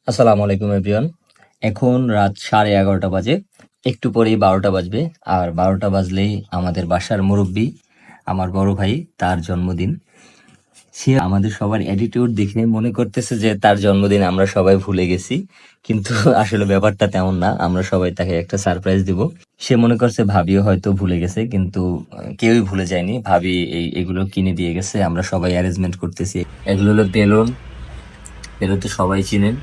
আসসালামু আলাইকুম এভরিওয়ান। এখন রাত 11:30 বাজে, একটু পরেই 12টা বাজবে। আর 12টা বাজলেই আমাদের বাসার মুরব্বী, আমার বড় ভাই, তার জন্মদিন। সে আমাদের সবার অ্যাটিটিউড দেখে মনে করতেছে যে তার জন্মদিন আমরা সবাই ভুলে গেছি, কিন্তু আসলে ব্যাপারটা তেমন না। আমরা সবাই তাকে একটা সারপ্রাইজ দিব। সে মনে করছে ভাবিও হয়তো ভুলে গেছে, কিন্তু কেউই ভুলে যায়নি। ভাবি এগুলো কিনে দিয়ে গেছে, আমরা সবাই অ্যারেঞ্জমেন্ট করতেছি। এগুলো হলো বেলুন, বেলুন তো সবাই চিনেন।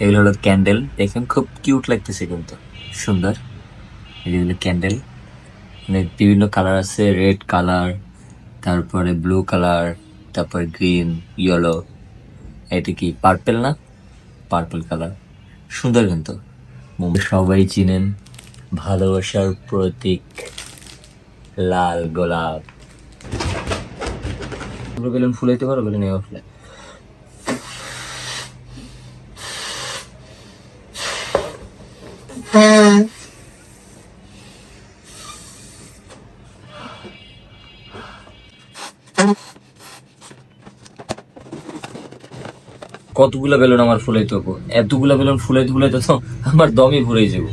এগুলো হলো ক্যান্ডেল, দেখেন খুব কিউট লাগতেছে, কিন্তু সুন্দর। এগুলো ক্যান্ডেল, মানে বিভিন্ন কালার আছে, রেড কালার, তারপরে ব্লু কালার, তারপরে গ্রিন, ইয়েলো, এটা কি পার্পেল না? পার্পল কালার, সুন্দর কিন্তু। সবাই চিনেন ভালোবাসার প্রতীক লাল গোলাপ। বেলুন ফুলাইতে পারো, বেলুন এবার ফুলাই। কতগুলা বেলুন আমার ফুলাইতে হবো? এতগুলা বেলুন ফুলাইতে ফুলাইতে তো আমার দমই ভরে যাবো।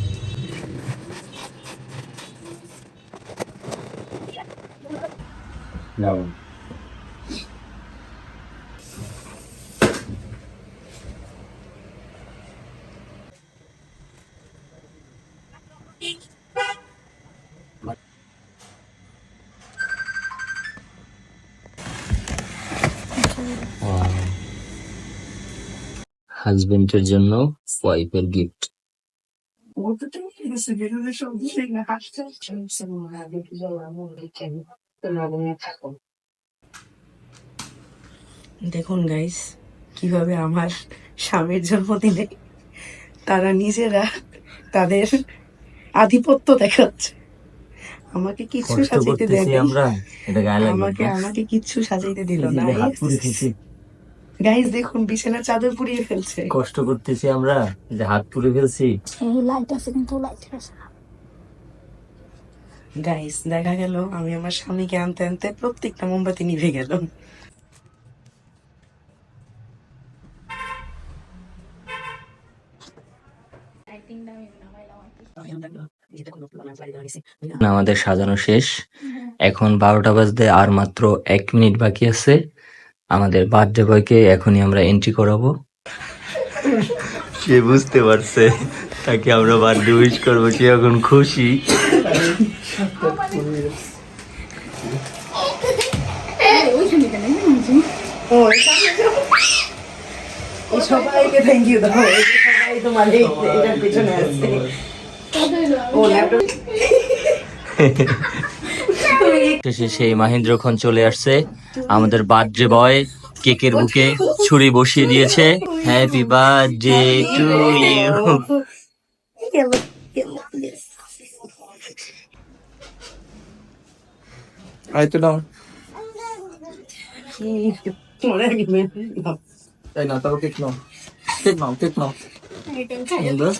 হাজবেন্ডের জন্য ওয়াইফের গিফট। দেখুন গাইস, কিভাবে আমার স্বামীর জন্মদিনে তারা নিজেরা তাদের আধিপত্য দেখাচ্ছে। আমাকে কিচ্ছু কষ্ট সাজাইতে করতেছি দেয়নি, আমরা, এটা গায়ে লাগবে আমাকে না? আমাকে কিচ্ছু সাজাইতে দিল এই না। যে হাত পুড়ে ফেলছি, গাইস দেখুন, বিছানার চাদর পুড়িয়ে ফেলছে। কষ্ট করতেছি আমরা, যে হাত পুড়ে ফেলছি। গাইস দেখা গেল আমি আমার স্বামীকে আনতে আনতে প্রত্যেকটা মোমবাতি নিভে গেল। আমাদের সাজানো শেষ, এখন 12টা বাজতে আর মাত্র 1 মিনিট বাকি আছে। আমাদের বার্থডে বয়কে এখনই আমরা এন্ট্রি করাবো। সে বুঝতে পারছে তাকে আমরা বার্থডে উইশ করবো, সে এখন খুশি। সবাইকে থ্যাংক ইউ দাও, সবাই তোমার এটার পিছনে আছে। ও ল্যাপটপ শেষে সেই মাহেন্দ্রক্ষণ চলে আসছে। আমাদের বার্থডে বয় কেকের বুকে ছুরি বসিয়ে দিয়েছে। Happy birthday to you. আয় তো নাও, মনে তাই না? তারপর কেক নাও, কেক নাও, কেক নাও। সুন্দর।